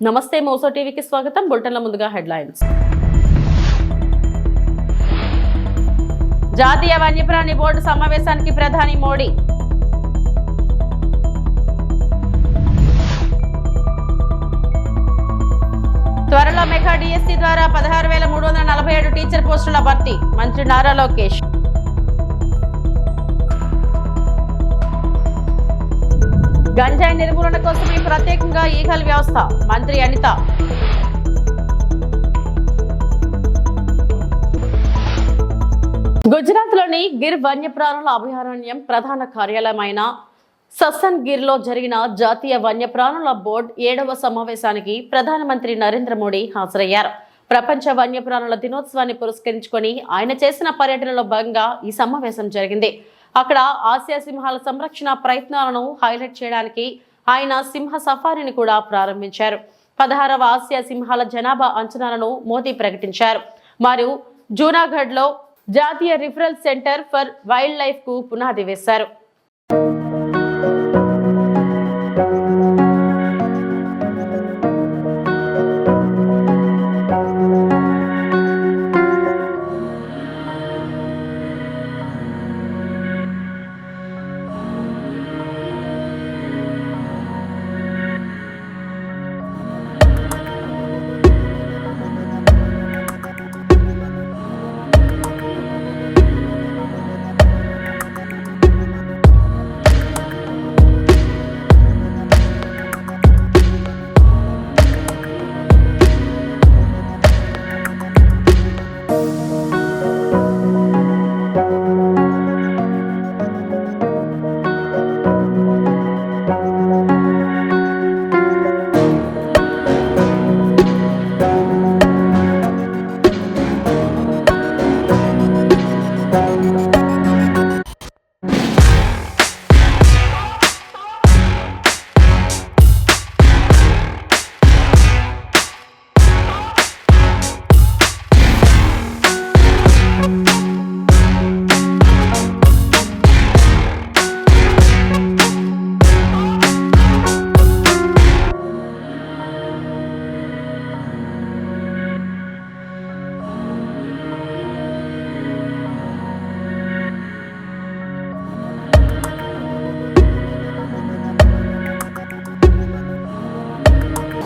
నమస్తే మోసో టీవీకి స్వాగతం. బులెటిన్ల ముందుగా హెడ్లైన్స్. జాతీయ వన్యప్రాణి బోర్డు సమావేశానికి ప్రధాని మోడీ. త్వరలో మెగా డిఎస్సి ద్వారా 16,347 టీచర్ పోస్టుల భర్తీ. మంత్రి నారా లోకేష్. గంజాయి నిర్మూలన కోసమే ప్రత్యేకంగా ఈగల్ వ్యవస్థ. మంత్రి అనిత. గుజరాత్లోని గిర్ వన్యప్రాణుల అభయారణ్యం ప్రధాన కార్యాలయమైన సస్సన్ గిర్లో జరిగిన జాతీయ వన్యప్రాణుల బోర్డు 7వ సమావేశానికి ప్రధానమంత్రి నరేంద్ర మోడీ హాజరయ్యారు. ప్రపంచ వన్యప్రాణుల దినోత్సవాన్ని పురస్కరించుకొని ఆయన చేసిన పర్యటనలో భాగంగా ఈ సమావేశం జరిగింది. అక్కడ ఆసియా సింహాల సంరక్షణ ప్రయత్నాలను హైలైట్ చేయడానికి ఆయన సింహ సఫారీని కూడా ప్రారంభించారు. 16వ ఆసియా సింహాల జనాభా అంచనాలను మోదీ ప్రకటించారు. మరియు జూనాగఢ్ లో జాతీయ referral centre for wild life కు పునాది వేశారు.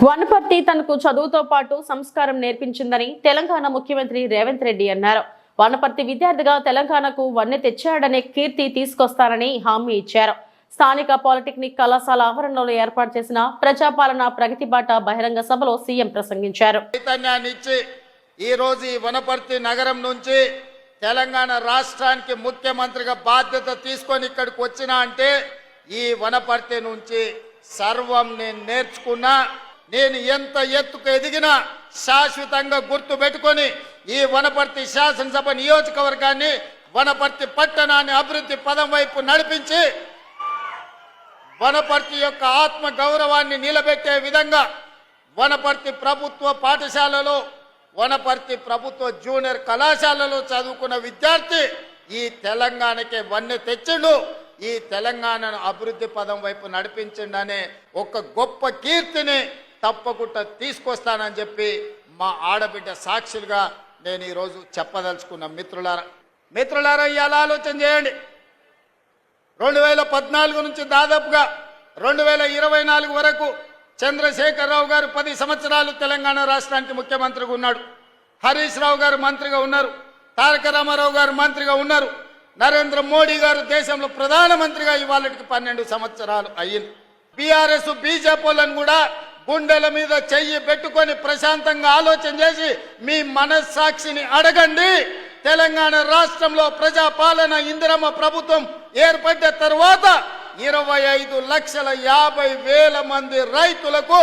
వనపర్తి తనకు చదువుతో పాటు సంస్కారం నేర్పించిందని తెలంగాణ ముఖ్యమంత్రి రేవంత్ రెడ్డి అన్నారు. వనపర్తి విద్యార్థిగా తెలంగాణకు వన్నె తెచ్చాడనే కీర్తి తీసుకొస్తానని హామీ ఇచ్చారు. స్థానిక పాలిటెక్నిక్ కళాశాల ఆవరణలో ఏర్పాటు చేసిన ప్రజాపాలన ప్రగతి బాట బహిరంగ సభలో సీఎం ప్రసంగించారు. ఈ రోజు ఈ వనపర్తి నగరం నుంచి తెలంగాణ రాష్ట్రానికి ముఖ్యమంత్రిగా బాధ్యత తీసుకొని ఇక్కడికి వచ్చినా అంటే ఈ వనపర్తి నుంచి సర్వం నేను నేర్చుకున్నా. నేను ఎంత ఎత్తుకు ఎదిగినా శాశ్వతంగా గుర్తు పెట్టుకొని ఈ వనపర్తి శాసనసభ నియోజకవర్గాన్ని వనపర్తి పట్టణాన్ని అభివృద్ధి పదం వైపు నడిపించి వనపర్తి యొక్క ఆత్మ గౌరవాన్ని నిలబెట్టే విధంగా వనపర్తి ప్రభుత్వ పాఠశాలలో వనపర్తి ప్రభుత్వ జూనియర్ కళాశాలలో చదువుకున్న విద్యార్థి ఈ తెలంగాణకే వన్నె తెచ్చిండు. ఈ తెలంగాణను అభివృద్ధి పదం వైపు నడిపించిండనే ఒక గొప్ప కీర్తిని తప్పకుండా తీసుకొస్తానని చెప్పి మా ఆడబిడ్డ సాక్షులుగా నేను ఈరోజు చెప్పదలుచుకున్న మిత్రులారా ఇవాళ ఆలోచన చేయండి. 2014 నుంచి దాదాపుగా 2024 వరకు చంద్రశేఖరరావు గారు 10 సంవత్సరాలు తెలంగాణ రాష్ట్రానికి ముఖ్యమంత్రిగా ఉన్నాడు. హరీష్ రావు గారు మంత్రిగా ఉన్నారు. తారక రామారావు గారు మంత్రిగా ఉన్నారు. నరేంద్ర మోడీ గారు దేశంలో ప్రధానమంత్రిగా ఇవాళకి 12 సంవత్సరాలు అయ్యింది. బీఆర్ఎస్ బీజేపీలను కూడా గుండెల మీద చెయ్యి పెట్టుకొని ప్రశాంతంగా ఆలోచన చేసి మీ మనస్సాక్షిని అడగండి. తెలంగాణ రాష్ట్రంలో ప్రజాపాలన ఇందిరమ్మ ప్రభుత్వం ఏర్పడ్డ తర్వాత 25,50,000 మంది రైతులకు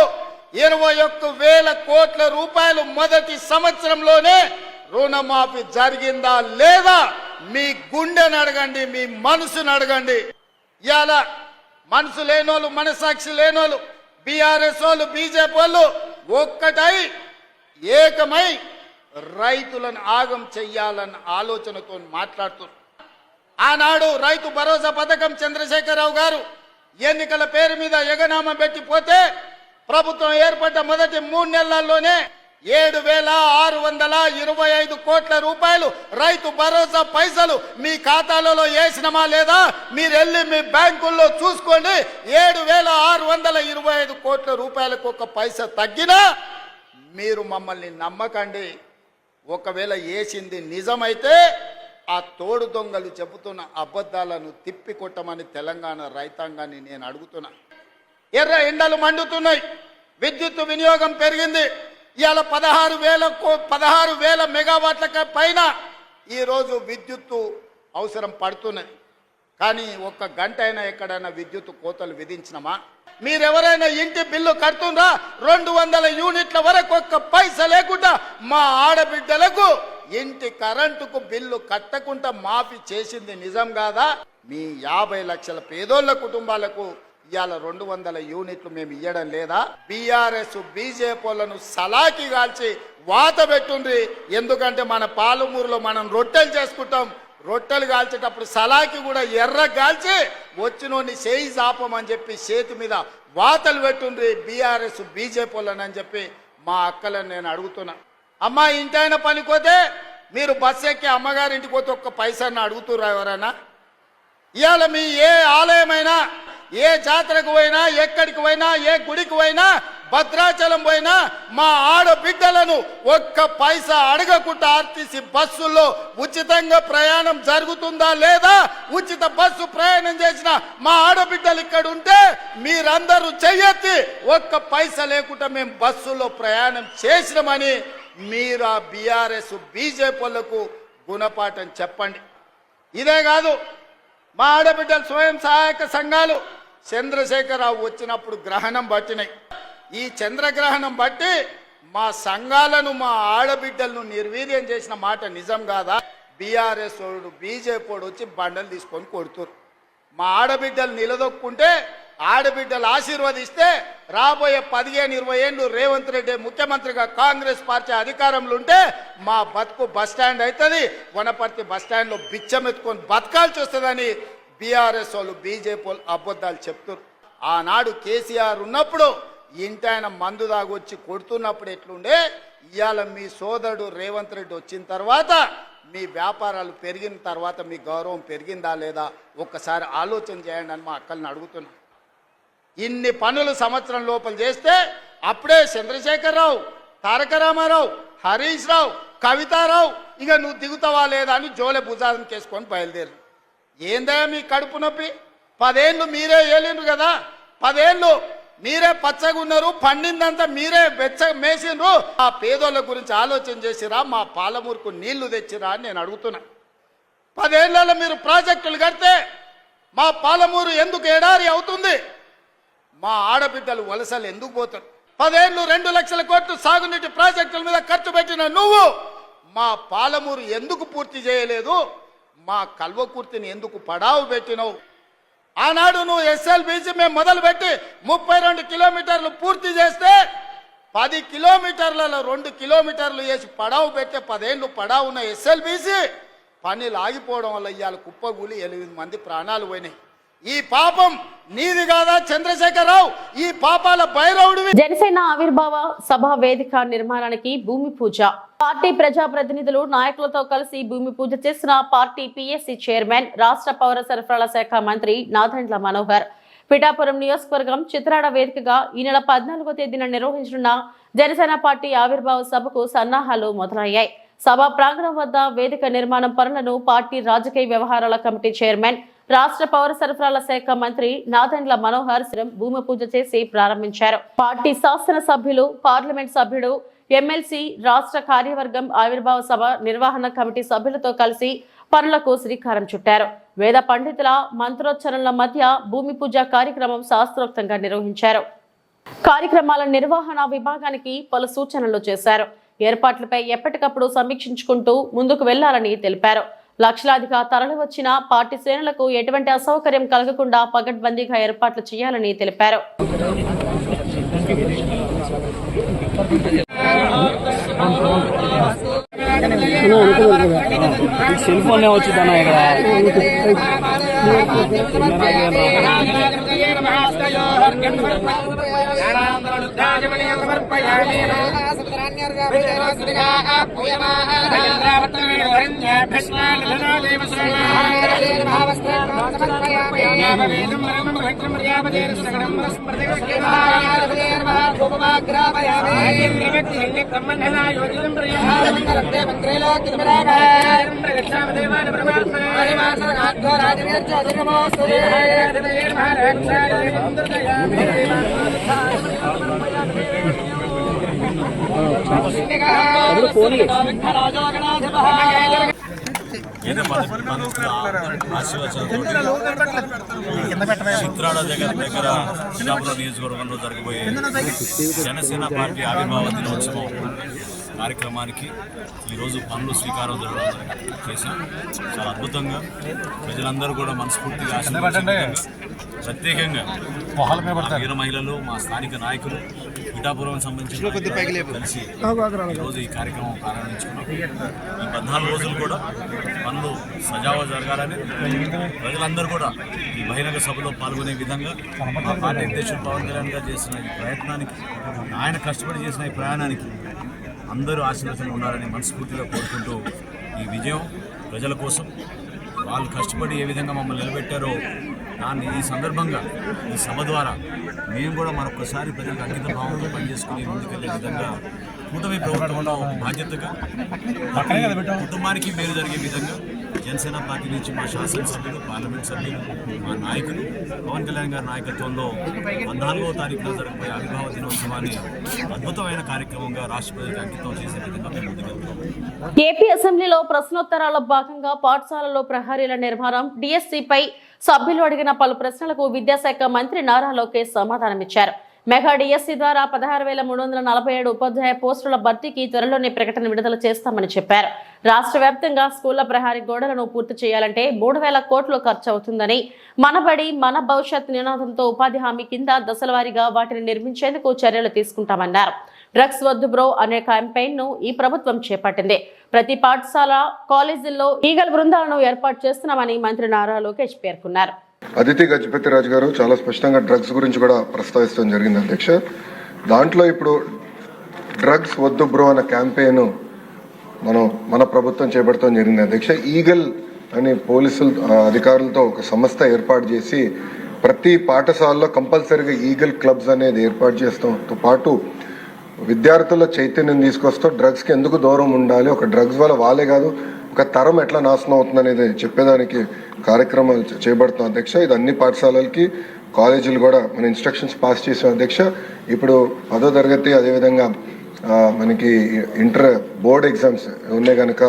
21,000 కోట్ల రూపాయలు మొదటి సంవత్సరంలోనే రుణమాఫీ జరిగిందా లేదా? మీ గుండెని అడగండి, మీ మనసును అడగండి. ఇవాళ మనసు లేనోళ్ళు, మనసాక్షి లేనోళ్ళు, బీఆర్ఎస్ వాళ్ళు, బీజేపీ వాళ్ళు ఒక్కటై ఏకమై రైతులను ఆగం చెయ్యాలన్న ఆలోచనతో మాట్లాడుతున్నారు. ఆనాడు రైతు భరోసా పథకం చంద్రశేఖరరావు గారు ఎన్నికల పేరు మీద ఎగనామం పెట్టిపోతే ప్రభుత్వం ఏర్పడ్డ మొదటి 3 నెలల్లోనే 7,625 కోట్ల రూపాయలు రైతు భరోసా పైసలు మీ ఖాతాలలో వేసినమా లేదా మీరు వెళ్ళి మీ బ్యాంకుల్లో చూసుకోండి. 7,625 కోట్ల రూపాయలకు ఒక పైసా తగ్గినా మీరు మమ్మల్ని నమ్మకండి. ఒకవేళ వేసింది నిజమైతే ఆ తోడు దొంగలు చెబుతున్న అబద్ధాలను తిప్పి కొట్టమని తెలంగాణ రైతాంగాన్ని నేను అడుగుతున్నా. ఎర్ర ఎండలు మండుతున్నాయి, విద్యుత్ వినియోగం పెరిగింది. ఇవాళ 16,000 మెగావాట్ల పైన ఈరోజు విద్యుత్తు అవసరం పడుతున్నది. కానీ ఒక్క గంట అయినా ఎక్కడైనా విద్యుత్ కోతలు విధించినమా? మీరెవరైనా ఇంటి బిల్లు కడుతుండ్రా? 200 యూనిట్ల వరకు ఒక్క పైసా లేకుండా మా ఆడబిడ్డలకు ఇంటి కరెంటుకు బిల్లు కట్టకుండా మాఫీ చేసింది నిజం కాదా? మీ 50 లక్షల పేదోళ్ల కుటుంబాలకు ఇవాళ 200 యూనిట్లు మేము ఇవ్వడం లేదా? బీఆర్ఎస్ బీజేపీలను సలాకి కాల్చి వాత పెట్టుండ్రి. ఎందుకంటే మన పాలమూరులో మనం రొట్టెలు చేసుకుంటాం. రొట్టెలు కాల్చేటప్పుడు సలాకి కూడా ఎర్ర కాల్చి వచ్చినోని చేయి జాపమని చెప్పి చేతి మీద వాతలు పెట్టుండ్రి బీఆర్ఎస్ బీజేపీలను అని చెప్పి మా అక్కలను నేను అడుగుతున్నా. అమ్మా ఇంటైనా పనిపోతే మీరు బస్సు ఎక్కి అమ్మగారింటికి పోతే ఒక్క పైసాన్ని అడుగుతుర్రా ఎవరైనా? ఇవాళ మీ ఏ ఆలయమైనా, ఏ జాతరకు పోయినా, ఎక్కడికి పోయినా, ఏ గుడికి పోయినా, భద్రాచలం పోయినా మా ఆడబిడ్డలను ఒక్క పైసా అడగకుండా ఆర్టీసీ బస్సుల్లో ఉచితంగా ప్రయాణం జరుగుతుందా లేదా? ఉచిత బస్సు ప్రయాణం చేసిన మా ఆడబిడ్డలు ఇక్కడ ఉంటే మీరందరూ చెయ్యెత్తి ఒక్క పైసా లేకుండా మేము బస్సులో ప్రయాణం చేసినామని మీరు ఆ బీఆర్ఎస్ బీజేపీలకు గుణపాఠం చెప్పండి. ఇదే కాదు, మా ఆడబిడ్డలు స్వయం సహాయక సంఘాలు చంద్రశేఖరరావు వచ్చినప్పుడు గ్రహణం పట్టినాయి. ఈ చంద్రగ్రహణం బట్టి మా సంఘాలను, మా ఆడబిడ్డలను నిర్వీర్యం చేసిన మాట నిజం కాదా? బీఆర్ఎస్ వాడు బీజేపీ వచ్చి బండలు తీసుకొని కొడుతురు. మా ఆడబిడ్డలు నిలదొక్కుంటే, ఆడబిడ్డలు ఆశీర్వదిస్తే రాబోయే 15-20 ఏళ్ళు రేవంత్ రెడ్డి ముఖ్యమంత్రిగా కాంగ్రెస్ పార్టీ అధికారంలో ఉంటే మా బతుకు బస్టాండ్ అవుతుంది. వనపర్తి బస్టాండ్లో బిచ్చమెత్తుకొని బతకాల్సి వస్తుందని బీఆర్ఎస్ వాళ్ళు బీజేపీ వాళ్ళు అబద్ధాలు చెప్తారు. ఆనాడు కేసీఆర్ ఉన్నప్పుడు ఇంటాయన మందు దాగొచ్చి కొడుతున్నప్పుడు ఎట్లుండే, ఇవాళ మీ సోదరుడు రేవంత్ రెడ్డి వచ్చిన తర్వాత మీ వ్యాపారాలు పెరిగిన తర్వాత మీ గౌరవం పెరిగిందా లేదా ఒక్కసారి ఆలోచన చేయండి అని మా అక్కల్ని అడుగుతున్నా. ఇన్ని పనులు సంవత్సరం లోపల చేస్తే అప్పుడే చంద్రశేఖరరావు, తారక రామారావు, హరీష్ రావు, కవితారావు ఇక నువ్వు దిగుతావా లేదా అని జోలె భుజాలను కేసుకొని బయలుదేరు. ఏందయ్యా మీ కడుపు నొప్పి? 10 ఏళ్ళు మీరే ఏలిండ్రు కదా, 10 ఏళ్ళు మీరే పచ్చగా ఉన్నారు, పండిందంతా మీరే మేసిండ్రు. ఆ పేదోళ్ళ గురించి ఆలోచన చేసిరా? మా పాలమూరుకు నీళ్లు తెచ్చిరా అని నేను అడుగుతున్నా. 10 ఏళ్లలో మీరు ప్రాజెక్టులు కడితే మా పాలమూరు ఎందుకు ఎడారి అవుతుంది? మా ఆడబిడ్డలు వలసలు ఎందుకు పోతారు? 10 ఏళ్ళు 2 లక్షల కోట్లు సాగునీటి ప్రాజెక్టుల మీద ఖర్చు పెట్టిన నువ్వు మా పాలమూరు ఎందుకు పూర్తి చేయలేదు? మా కల్వకుర్తిని ఎందుకు పడావు పెట్టినవు? ఆనాడు నువ్వు ఎస్ఎల్బీసీ మేము మొదలుపెట్టి 32 కిలోమీటర్లు పూర్తి చేస్తే 10 కిలోమీటర్లలో 2 కిలోమీటర్లు వేసి పడావు పెట్టే 10 ఏళ్ళు పడావున్న ఎస్ఎల్బీసీ పనులు ఆగిపోవడం వల్ల ఇవాళ కుప్పగూలి 8 మంది ప్రాణాలు పోయినాయి. ఈ పాపం నీది కాదా చంద్రశేఖరరావు? ఈ పాపాల భైరవుడివి. జనసేన ఆవిర్భావ సభ వేదిక నిర్మాణానికి భూమి పూజ. పార్టీ ప్రజాప్రతినిధులు నాయకులతో కలిసి భూమి పూజ చేసిన పార్టీ పీఎస్సీ చైర్మన్, రాష్ట్ర పౌర సరఫరాల శాఖ మంత్రి నాదెండ్ల మనోహర్. పిఠాపురం నియోజకవర్గం చిత్రాడ వేదికగా ఈ నెల 14వ తేదీన నిర్వహించనున్న జనసేన పార్టీ ఆవిర్భావ సభకు సన్నాహాలు మొదలయ్యాయి. సభా ప్రాంగణం వద్ద వేదిక నిర్మాణం పనులను పార్టీ రాజకీయ వ్యవహారాల కమిటీ చైర్మన్, రాష్ట్ర పౌర సరఫరాల శాఖ మంత్రి నాదెండ్ల మనోహర్ భూమి పూజ చేసి ప్రారంభించారు. పార్టీ శాసన సభ్యులు, పార్లమెంట్ సభ్యుడు, ఎమ్మెల్సీ, రాష్ట్ర కార్యవర్గం ఆవిర్భావ సభ నిర్వహణ కమిటీ సభ్యులతో కలిసి పనులకు శ్రీకారం చుట్టారు. వేద పండితుల మంత్రోచ్చరణల మధ్య భూమి పూజ కార్యక్రమం శాస్త్రోక్తంగా నిర్వహించారు. కార్యక్రమాల నిర్వహణ విభాగానికి పలు సూచనలు చేశారు. ఏర్పాట్లపై ఎప్పటికప్పుడు సమీక్షించుకుంటూ ముందుకు వెళ్లాలని తెలిపారు. లక్షలాదిగా తరలివచ్చిన పార్టీ శ్రేణులకు ఎటువంటి అసౌకర్యం కలగకుండా పగడ్బందీగా ఏర్పాట్లు చేయాలని తెలిపారు. సెల్ ఫోన్ వచ్చిందన్నా ఇక్కడ చిత్రాడ దగ్గర శ్రీకాకుళం నియోజకవర్గంలో జరగబోయే జనసేన పార్టీ ఆవిర్భావ దినోత్సవం కార్యక్రమానికి ఈరోజు పనులు శ్రీకారం చేశాం. చాలా అద్భుతంగా ప్రజలందరూ కూడా మనస్ఫూర్తిగా ఆశీర్వదించారు. ప్రత్యేకంగా వీర మహిళలు, మా స్థానిక నాయకులు, పిఠాపురం సంబంధించిన కలిసి ఈరోజు ఈ కార్యక్రమం ప్రారంభించుకున్నాం. ఈ 14 రోజులు కూడా పనులు సజావుగా జరగాలని ప్రజలందరూ కూడా ఈ బహిరంగ సభలో పాల్గొనే విధంగా మా పార్టీ అధ్యక్షుడు పవన్ కళ్యాణ్ గారు చేసిన ఈ ప్రయత్నానికి, ఆయన కష్టపడి చేసిన ఈ ప్రయాణానికి అందరూ ఆశీర్వచనలు ఉండాలని మనస్ఫూర్తిగా కోరుకుంటూ, ఈ విజయం ప్రజల కోసం వాళ్ళు కష్టపడి ఏ విధంగా మమ్మల్ని నిలబెట్టారో దాన్ని ఈ సందర్భంగా ఈ సభ ద్వారా మేము కూడా మరొకసారి ప్రజలకు అంకిత భావంతో పనిచేసుకుని ముందుకెళ్లే విధంగా కూటమి ప్రభుత్వంలో బాధ్యతగా కుటుంబానికి మేలు జరిగే విధంగా జనసేన పార్టీ నుంచి మా శాసనసభ్యులు, పార్లమెంట్ సభ్యులు, మా నాయకులు పవన్ కళ్యాణ్ గారి నాయకత్వంలో 14వ తారీఖున జరగబోయే ఆవిర్భావ దినోత్సవాన్ని అద్భుతమైన కార్యక్రమంగా రాష్ట్ర ప్రజలకు అంకితం చేసే విధంగా మేము ముందుకెళ్తున్నాం. ఏపీ అసెంబ్లీలో ప్రశ్నోత్తరాల భాగంగా పాఠశాలలో ప్రహరీల నిర్మాణం, డిఎస్సిపై సభ్యులు అడిగిన పలు ప్రశ్నలకు విద్యాశాఖ మంత్రి నారా లోకేష్ సమాధానమిచ్చారు. మెగా డిఎస్సి ద్వారా 16,347 ఉపాధ్యాయ పోస్టుల భర్తీకి త్వరలోనే ప్రకటన విడుదల చేస్తామని చెప్పారు. రాష్ట్ర వ్యాప్తంగా స్కూళ్ల ప్రహరీ గోడలను పూర్తి చేయాలంటే 3,000 కోట్లు ఖర్చు అవుతుందని, మనబడి మన భవిష్యత్ నినాదంతో ఉపాధి హామీ కింద దశలవారీగా వాటిని నిర్మించేందుకు చర్యలు తీసుకుంటామన్నారు. డ్రగ్స్ వద్దు బ్రో అనే క్యాంపెయిన్ ను ఈ ప్రభుత్వం చేపట్టింది. ప్రతి పాఠశాల, కాలేజీల్లో ఈగల్ బృందాలను ఏర్పాటు చేస్తున్నామని మంత్రి నారా లోకేష్ పేర్కొన్నారు. అదితి గజపతి రాజు గారు చాలా స్పష్టంగా డ్రగ్స్ గురించి కూడా ప్రస్తావించడం జరిగింది అధ్యక్ష. దాంట్లో ఇప్పుడు డ్రగ్స్ వద్దు బ్రో అనే క్యాంపెయిన్ మన ప్రభుత్వం చేపడటం జరిగింది అధ్యక్ష. ఈగల్ అని పోలీసులు అధికారులతో ఒక సంస్థ ఏర్పాటు చేసి ప్రతి పాఠశాలలో కంపల్సరీగా ఈగల్ క్లబ్స్ అనేది ఏర్పాటు చేస్తాంతో పాటు విద్యార్థుల చైతన్యం తీసుకొస్తూ డ్రగ్స్కి ఎందుకు దూరం ఉండాలి, ఒక డ్రగ్స్ వల్ల వాళ్ళే కాదు ఒక తరం ఎట్లా నాశనం అవుతుంది అనేది చెప్పేదానికి కార్యక్రమాలు చేపడుతున్నాం అధ్యక్ష. ఇది అన్ని పాఠశాలలకి, కాలేజీలు కూడా మన ఇన్స్ట్రక్షన్స్ పాస్ చేసాం అధ్యక్ష. ఇప్పుడు 10వ తరగతి అదేవిధంగా మనకి ఇంటర్ బోర్డ్ ఎగ్జామ్స్ ఉన్నాయి కనుక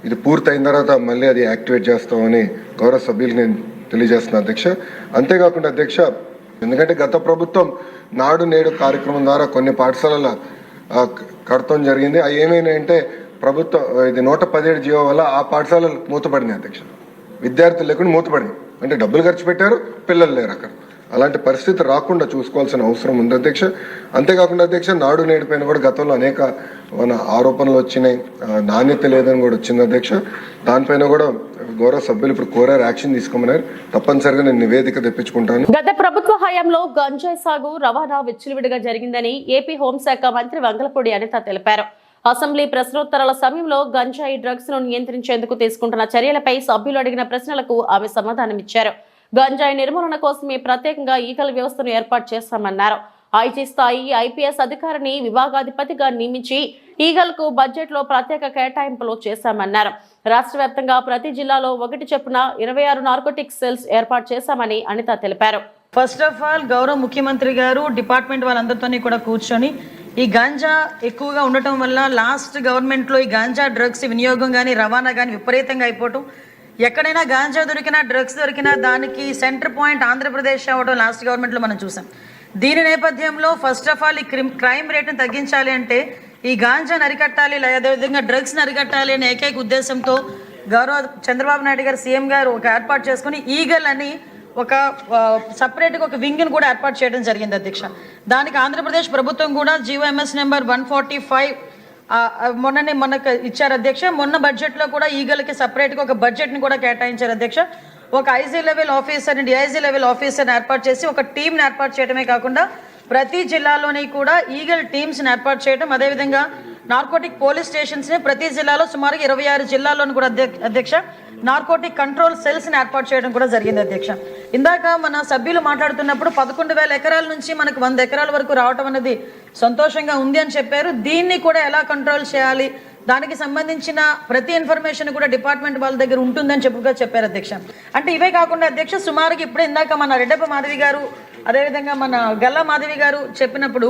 ఇది పూర్తయిన తర్వాత మళ్ళీ అది యాక్టివేట్ చేస్తామని గౌరవ సభ్యులు నేను తెలియజేస్తున్నాను అధ్యక్ష. అంతేకాకుండా అధ్యక్ష, ఎందుకంటే గత ప్రభుత్వం నాడు నేడు కార్యక్రమం ద్వారా కొన్ని పాఠశాలల కడతం జరిగింది. అవి ఏమైనాయంటే ప్రభుత్వం ఇది 117 జీవో వల్ల ఆ పాఠశాలలు మూతపడింది అధ్యక్ష. విద్యార్థులు లేకుండా మూతపడింది, అంటే డబ్బులు ఖర్చు పెట్టారు, పిల్లలు లేరు అక్కడ. అలాంటి పరిస్థితి రాకుండా చూసుకోవాల్సిన అవసరం ఉంది అధ్యక్ష. అంతేకాకుండా అధ్యక్ష, నాడు నేడు పైన కూడా గతంలో అనేక ఆరోపణలు వచ్చినాయి, నాణ్యత లేదని కూడా వచ్చింది అధ్యక్ష. దానిపైన కూడా గౌరవ సభ్యులు ఇప్పుడు కోరారు, యాక్షన్ తీసుకోమన్నారు. తప్పనిసరిగా నేను నివేదిక తెప్పించుకుంటాను. గత ప్రభుత్వ హయాంలో గంజాయి సాగు, రవాణా విచ్చలవిడిగా జరిగిందని ఏపీ హోంశాఖ మంత్రి వంగలపూడి అనిత తెలిపారు. అసెంబ్లీ ప్రశ్నోత్తరాల సమయంలో గంజాయి డ్రగ్స్ ను నియంత్రించేందుకు తీసుకుంటున్న చర్యలపై సభ్యులు అడిగిన ప్రశ్నలకు ఆమె సమాధానమిచ్చారు. గంజాయి నిర్మూలన కోసమే ప్రత్యేకంగా ఈగల వ్యవస్థను ఏర్పాటు చేస్తామన్నారు. ఐజీ స్థాయి ఐపీఎస్ అధికారిని విభాగాధిపతిగా నియమించి ఈగల్కు బడ్జెట్ లో ప్రత్యేక కేటాయింపులు చేశామన్నారు. రాష్ట్ర వ్యాప్తంగా ప్రతి జిల్లాలో 1 చొప్పున 26 నార్కోటిక్స్ సెల్స్ ఏర్పాటు చేశామని అనిత తెలిపారు. ఫస్ట్ ఆఫ్ ఆల్ గౌరవ ముఖ్యమంత్రి గారు డిపార్ట్మెంట్ వాళ్ళందరితోని కూడా కూర్చొని ఈ గాంజా ఎక్కువగా ఉండటం వల్ల లాస్ట్ గవర్నమెంట్లో ఈ గాంజా డ్రగ్స్ వినియోగం కానీ రవాణా కానీ విపరీతంగా అయిపోవటం, ఎక్కడైనా గాంజా దొరికినా డ్రగ్స్ దొరికినా దానికి సెంటర్ పాయింట్ ఆంధ్రప్రదేశ్ అవ్వడం లాస్ట్ గవర్నమెంట్లో మనం చూసాం. దీని నేపథ్యంలో ఫస్ట్ ఆఫ్ ఆల్ ఈ క్రైమ్ రేట్ని తగ్గించాలి అంటే ఈ గాంజాను అరికట్టాలి, అదేవిధంగా డ్రగ్స్ని అరికట్టాలి అనే ఏకైక ఉద్దేశంతో గౌరవ చంద్రబాబు నాయుడు గారు సీఎం గారు ఒక ఏర్పాటు చేసుకుని ఈగల్ అని ఒక సపరేట్గా ఒక వింగ్ను కూడా ఏర్పాటు చేయడం జరిగింది అధ్యక్ష. దానికి ఆంధ్రప్రదేశ్ ప్రభుత్వం కూడా జీవోఎంఎస్ నెంబర్ 145 మొన్నకు ఇచ్చారు అధ్యక్ష. మొన్న బడ్జెట్లో కూడా ఈగల్కి సపరేట్గా ఒక బడ్జెట్ని కూడా కేటాయించారు అధ్యక్ష. ఒక ఐజీ లెవెల్ ఆఫీసర్ని, డిఐజీ లెవెల్ ఆఫీసర్ని ఏర్పాటు చేసి ఒక టీంని ఏర్పాటు చేయడమే కాకుండా ప్రతి జిల్లాలోని కూడా ఈగల్ టీమ్స్ని ఏర్పాటు చేయడం, అదేవిధంగా నార్కోటిక్ పోలీస్ స్టేషన్స్ని ప్రతి జిల్లాలో సుమారుగా 26 జిల్లాల్లోనూ కూడా అధ్యక్ష నార్కోటిక్ కంట్రోల్ సెల్స్ని ఏర్పాటు చేయడం కూడా జరిగింది అధ్యక్ష. ఇందాక మన సభ్యులు మాట్లాడుతున్నప్పుడు 11,000 ఎకరాల నుంచి మనకు 100 ఎకరాల వరకు రావటం అనేది సంతోషంగా ఉంది అని చెప్పారు. దీన్ని కూడా ఎలా కంట్రోల్ చేయాలి, దానికి సంబంధించిన ప్రతి ఇన్ఫర్మేషన్ కూడా డిపార్ట్మెంట్ వాళ్ళ దగ్గర ఉంటుందని చెప్పారు అధ్యక్ష. అంటే ఇవే కాకుండా అధ్యక్ష సుమారుగా ఇప్పుడే ఇందాక మన రెడ్డప్ప మాధవి గారు, అదేవిధంగా మన గల్లా మాధవి గారు చెప్పినప్పుడు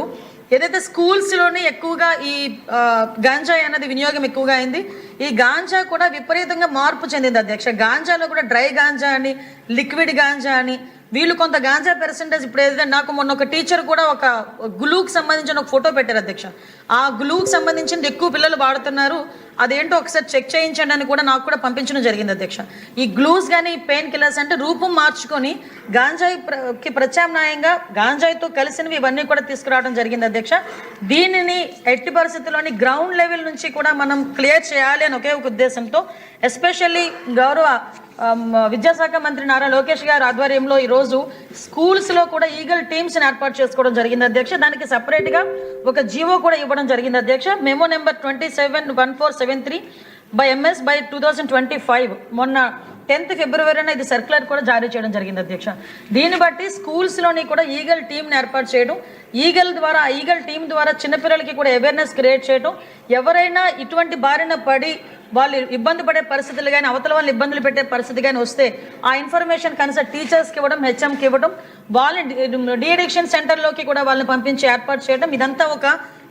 ఏదైతే స్కూల్స్లోనే ఎక్కువగా ఈ గాంజాయి అన్నది వినియోగం ఎక్కువగా అయింది, ఈ గాంజా కూడా విపరీతంగా మార్పు చెందింది అధ్యక్ష. గాంజాలో కూడా డ్రై గాంజా అని, లిక్విడ్ గాంజా అని, వీళ్ళు కొంత గాంజా పర్సెంటేజ్ ఇప్పుడు ఏదైతే నాకు మొన్న ఒక టీచర్ కూడా ఒక గ్లూకి సంబంధించిన ఒక ఫోటో పెట్టారు అధ్యక్ష. ఆ గ్లూకి సంబంధించింది ఎక్కువ పిల్లలు వాడుతున్నారు, అదేంటో ఒకసారి చెక్ చేయించండి అని కూడా నాకు కూడా పంపించడం జరిగింది అధ్యక్ష. ఈ గ్లూస్ కానీ పెయిన్ కిల్లర్స్ అంటే రూపం మార్చుకొని గాంజాయికి ప్రత్యామ్నాయంగా గాంజాయితో కలిసినవి ఇవన్నీ కూడా తీసుకురావడం జరిగింది అధ్యక్ష. దీనిని ఎట్టి పరిస్థితుల్లోని గ్రౌండ్ లెవెల్ నుంచి కూడా మనం క్లియర్ చేయాలి అని ఒకే ఒక ఉద్దేశంతో ఎస్పెషల్లీ గౌరవ విద్యాశాఖ మంత్రి నారా లోకేష్ గారి ఆధ్వర్యంలో ఈరోజు స్కూల్స్లో కూడా ఈగల్ టీమ్స్ని ఏర్పాటు చేసుకోవడం జరిగింది అధ్యక్ష. దానికి సపరేట్గా ఒక జీవో కూడా ఇవ్వడం జరిగింది అధ్యక్ష. మెమో నెంబర్ 271473/MS/2025 మొన్న 10th ఫిబ్రవరిన ఇది సర్క్యులర్ కూడా జారీ చేయడం జరిగింది అధ్యక్ష. దీన్ని బట్టి స్కూల్స్లోని కూడా ఈగల్ టీమ్ని ఏర్పాటు చేయడం, ఈగల్ టీం ద్వారా చిన్నపిల్లలకి కూడా అవేర్నెస్ క్రియేట్ చేయడం, ఎవరైనా ఇటువంటి బారిన పడి వాళ్ళు ఇబ్బంది పడే పరిస్థితులు కానీ అవతల వాళ్ళు ఇబ్బందులు పెట్టే పరిస్థితి కానీ వస్తే ఆ ఇన్ఫర్మేషన్ కనీసం టీచర్స్కి ఇవ్వడం, హెచ్ఎంకి ఇవ్వడం, వాళ్ళని డీఅడిక్షన్ సెంటర్లోకి కూడా వాళ్ళని పంపించి ఏర్పాటు చేయడం, ఇదంతా ఒక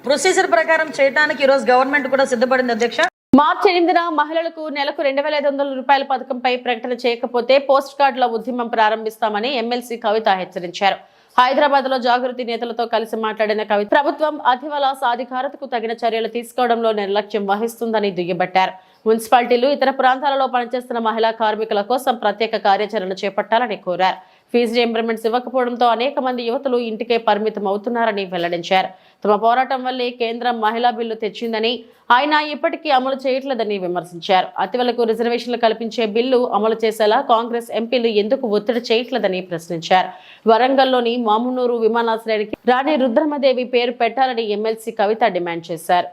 ప్రొసీజర్ ప్రకారం చేయడానికి ఈరోజు గవర్నమెంట్ కూడా సిద్ధపడింది అధ్యక్ష. మార్చి 8న మహిళలకు నెలకు 2,500 రూపాయల పథకంపై ప్రకటన చేయకపోతే పోస్ట్ కార్డుల ఉద్యమం ప్రారంభిస్తామని ఎమ్మెల్సీ కవిత హెచ్చరించారు. హైదరాబాద్ లో జాగృతి నేతలతో కలిసి మాట్లాడిన కవిత ప్రభుత్వం అతివల సాధికారతకు తగిన చర్యలు తీసుకోవడంలో నిర్లక్ష్యం వహిస్తుందని దుయ్యబట్టారు. మున్సిపాలిటీలు ఇతర ప్రాంతాలలో పనిచేస్తున్న మహిళా కార్మికుల కోసం ప్రత్యేక కార్యాచరణ చేపట్టాలని కోరారు. ఫీజు రీయింబర్స్మెంట్స్ ఇవ్వకపోవడంతో అనేక మంది యువతులు ఇంటికే పరిమితం అవుతున్నారని వెల్లడించారు. తమ పోరాటం వల్లే కేంద్రం మహిళా బిల్లు తెచ్చిందని, ఆయన ఇప్పటికీ అమలు చేయట్లేదని విమర్శించారు. అతివలకు రిజర్వేషన్లు కల్పించే బిల్లు అమలు చేసేలా కాంగ్రెస్ ఎంపీలు ఎందుకు ఒత్తిడి చేయట్లేదని ప్రశ్నించారు. వరంగల్లోని మామునూరు విమానాశ్రయానికి రాణి రుద్రమదేవి పేరు పెట్టాలని ఎమ్మెల్సీ కవిత డిమాండ్ చేశారు.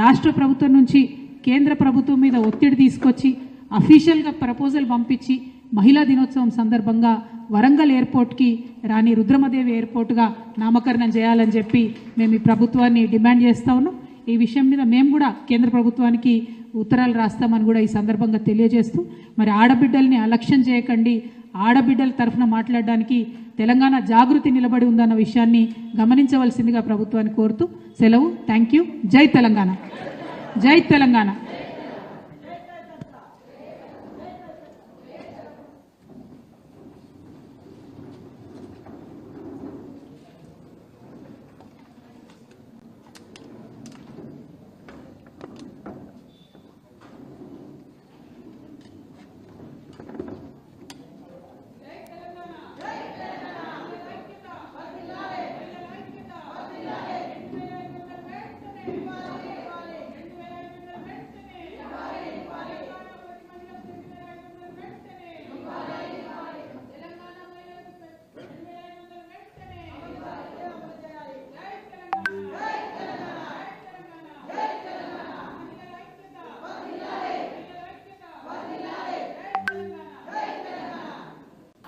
రాష్ట్ర ప్రభుత్వం నుంచి కేంద్ర ప్రభుత్వం మీద ఒత్తిడి తీసుకొచ్చి అఫీషియల్గా ప్రపోజల్ పంపించి మహిళా దినోత్సవం సందర్భంగా వరంగల్ ఎయిర్పోర్ట్కి రాణి రుద్రమదేవి ఎయిర్పోర్ట్గా నామకరణం చేయాలని చెప్పి మేము ఈ ప్రభుత్వాన్ని డిమాండ్ చేస్తూ ఉన్నాం. ఈ విషయం మీద మేము కూడా కేంద్ర ప్రభుత్వానికి ఉత్తరాలు రాస్తామని కూడా ఈ సందర్భంగా తెలియజేస్తూ, మరి ఆడబిడ్డల్ని అలక్ష్యం చేయకండి, ఆడబిడ్డల తరఫున మాట్లాడడానికి తెలంగాణ జాగృతి నిలబడి ఉందన్న విషయాన్ని గమనించవలసిందిగా ప్రభుత్వాన్ని కోరుతూ సెలవు. Thank you. జై తెలంగాణ, జై తెలంగాణ.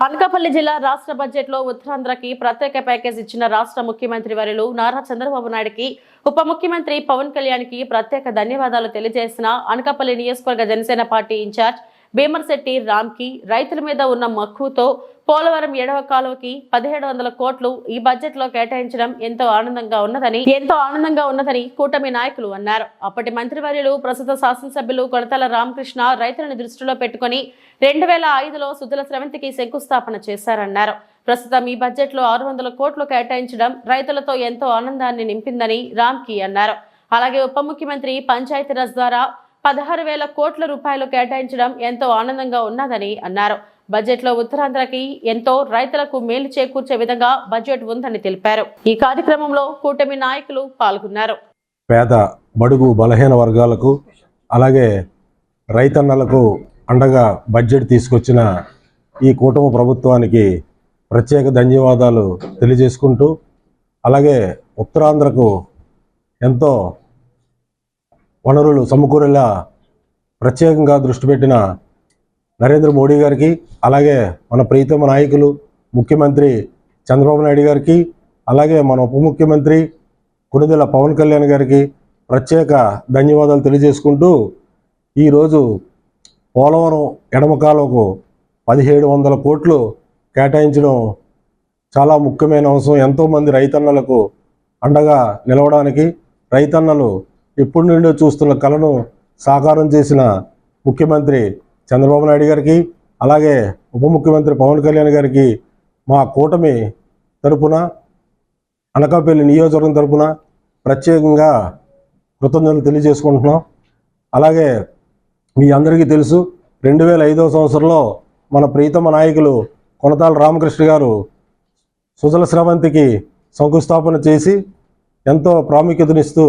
అనకాపల్లి జిల్లా రాష్ట్ర బడ్జెట్ లో ఉత్తరాంధ్రకి ప్రత్యేక ప్యాకేజ్ ఇచ్చిన రాష్ట్ర ముఖ్యమంత్రి వర్యులు నారా చంద్రబాబు నాయుడుకి, ఉప ముఖ్యమంత్రి పవన్ కళ్యాణ్ కి ప్రత్యేక ధన్యవాదాలు తెలియజేసిన అనకాపల్లి నియోజకవర్గ జనసేన పార్టీ ఇన్ఛార్జ్ భీమర్శెట్టి రామ్ కి రైతుల మీద ఉన్న మక్కువతో పోలవరం 7వ కాలువకి 1700 కోట్లు ఈ బడ్జెట్ లో కేటాయించడం ఎంతో ఆనందంగా ఉన్నదని కూటమి నాయకులు అన్నారు. అప్పటి మంత్రివర్యులు ప్రస్తుత శాసనసభ్యులు కొడతల రామకృష్ణ రైతులను దృష్టిలో పెట్టుకుని 2005లో సుజల స్రవంతికి శంకుస్థాపన చేశారన్నారు. ప్రస్తుతం ఈ బడ్జెట్ లో 600 కోట్లు కేటాయించడం రైతులతో ఎంతో ఆనందాన్ని నింపిందని రామ్కి అన్నారు. అలాగే ఉప ముఖ్యమంత్రి పంచాయతీరాజ్ ద్వారా 16,000 కోట్ల రూపాయలు కేటాయించడం ఎంతో ఆనందంగా ఉన్నదని అన్నారు. బడ్జెట్ లో ఉత్తరాంధ్రకి ఎంతో రైతులకు మేలు చేకూర్చే విధంగా బడ్జెట్ ఉందని తెలిపారు. ఈ కార్యక్రమంలో కూటమి నాయకులు పాల్గొన్నారు. పేద బడుగు బలహీన వర్గాలకు అలాగే రైతన్నలకు అండగా బడ్జెట్ తీసుకొచ్చిన ఈ కూటమి ప్రభుత్వానికి ప్రత్యేక ధన్యవాదాలు తెలియజేసుకుంటూ, అలాగే ఉత్తరాంధ్రకు ఎంతో వనరులు సమకూరేలా ప్రత్యేకంగా దృష్టి పెట్టిన నరేంద్ర మోడీ గారికి, అలాగే మన ప్రీతమ నాయకులు ముఖ్యమంత్రి చంద్రబాబు నాయుడు గారికి, అలాగే మన ఉప ముఖ్యమంత్రి కొణిదెల పవన్ కళ్యాణ్ గారికి ప్రత్యేక ధన్యవాదాలు తెలియజేసుకుంటూ, ఈరోజు పోలవరం ఎడమ కాలువకు 1700 కోట్లు కేటాయించడం చాలా ముఖ్యమైన అంశం. ఎంతోమంది రైతన్నలకు అండగా నిలవడానికి, రైతన్నలు ఎప్పటి నుండో చూస్తున్న కలను సాకారం చేసిన ముఖ్యమంత్రి చంద్రబాబు నాయుడు గారికి, అలాగే ఉప ముఖ్యమంత్రి పవన్ కళ్యాణ్ గారికి మా కూటమి తరపున, అనకాపల్లి నియోజకవర్గం తరపున ప్రత్యేకంగా కృతజ్ఞతలు తెలియజేసుకుంటున్నాం. అలాగే మీ అందరికీ తెలుసు, 2005వ సంవత్సరంలో మన ప్రీతమ నాయకులు కొనతాల రామకృష్ణ గారు సుజల స్రవంతికి శంకుస్థాపన చేసి ఎంతో ప్రాముఖ్యతనిస్తూ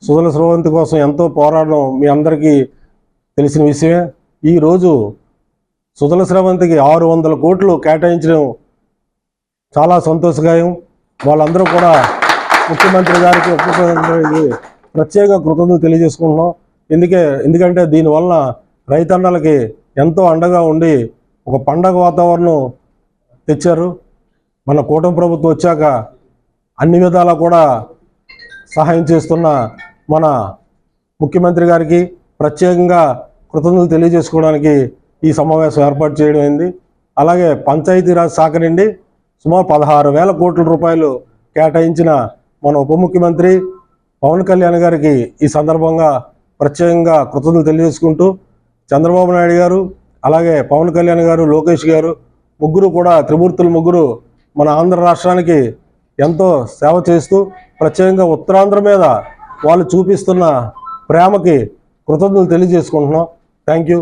సుజల స్రవంతి కోసం ఎంతో పోరాడడం మీ అందరికీ తెలిసిన విషయమే. ఈరోజు సుజల స్రవంతికి 600 కోట్లు కేటాయించడం చాలా సంతోషకరం. వాళ్ళందరూ కూడా ముఖ్యమంత్రి గారికి, ఉప ముఖ్యమంత్రికి ప్రత్యేక కృతజ్ఞతలు తెలియజేసుకుంటున్నాం. ఎందుకంటే దీనివల్ల రైతన్నలకి ఎంతో అండగా ఉండి ఒక పండగ వాతావరణం తెచ్చారు. మన కూటమి ప్రభుత్వం వచ్చాక అన్ని విధాలా కూడా సహాయం చేస్తున్న మన ముఖ్యమంత్రి గారికి ప్రత్యేకంగా కృతజ్ఞతలు తెలియజేసుకోవడానికి ఈ సమావేశం ఏర్పాటు చేయడం అయింది. అలాగే పంచాయతీరాజ్ శాఖ నుండి సుమారు 16,000 కోట్ల రూపాయలు కేటాయించిన మన ఉప ముఖ్యమంత్రి పవన్ కళ్యాణ్ గారికి ఈ సందర్భంగా ప్రత్యేకంగా కృతజ్ఞతలు తెలియజేసుకుంటూ, చంద్రబాబు నాయుడు గారు, అలాగే పవన్ కళ్యాణ్ గారు, లోకేష్ గారు ముగ్గురు కూడా, త్రిమూర్తులు ముగ్గురు మన ఆంధ్ర రాష్ట్రానికి ఎంతో సేవ చేస్తూ ప్రత్యేకంగా ఉత్తరాంధ్ర మీద వాళ్ళు చూపిస్తున్న ప్రేమకి కృతజ్ఞతలు తెలియజేసుకుంటున్నాం. Thank you.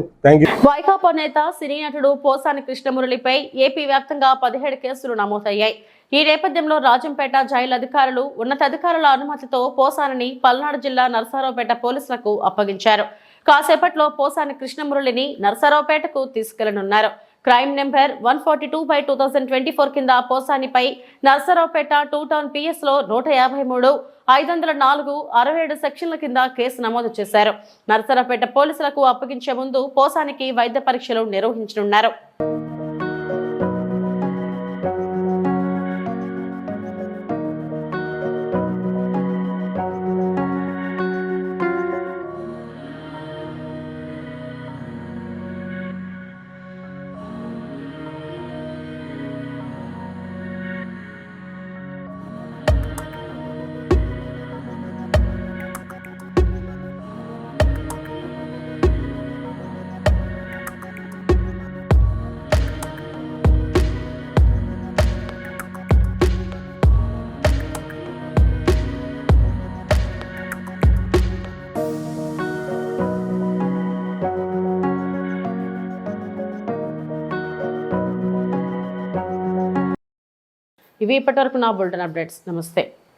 వైకాపా నేత సినీ నటుడు పోసాని కృష్ణమురళిపై ఏపీ వ్యాప్తంగా 17 కేసులు నమోదయ్యాయి. ఈ నేపథ్యంలో రాజంపేట జైలు అధికారులు ఉన్నతాధికారుల అనుమతితో పోసానిని పల్నాడు జిల్లా నరసరావుపేట పోలీసులకు అప్పగించారు. కాసేపట్లో పోసాని కృష్ణమురళిని నరసరావుపేటకు తీసుకెళ్లనున్నారు. క్రైమ్ నెంబర్ 142/2024 కింద పోసానిపై నరసరావుపేట 2 టౌన్ PS లో 153, 504, 67 సెక్షన్ల కింద కేసు నమోదు చేశారు. నరసరావుపేట పోలీసులకు అప్పగించే ముందు పోసానికి వైద్య పరీక్షలు నిర్వహించనున్నారు. ఇవి ఇప్పటివరకు నా బులెటిన్ అప్డేట్స్. నమస్తే.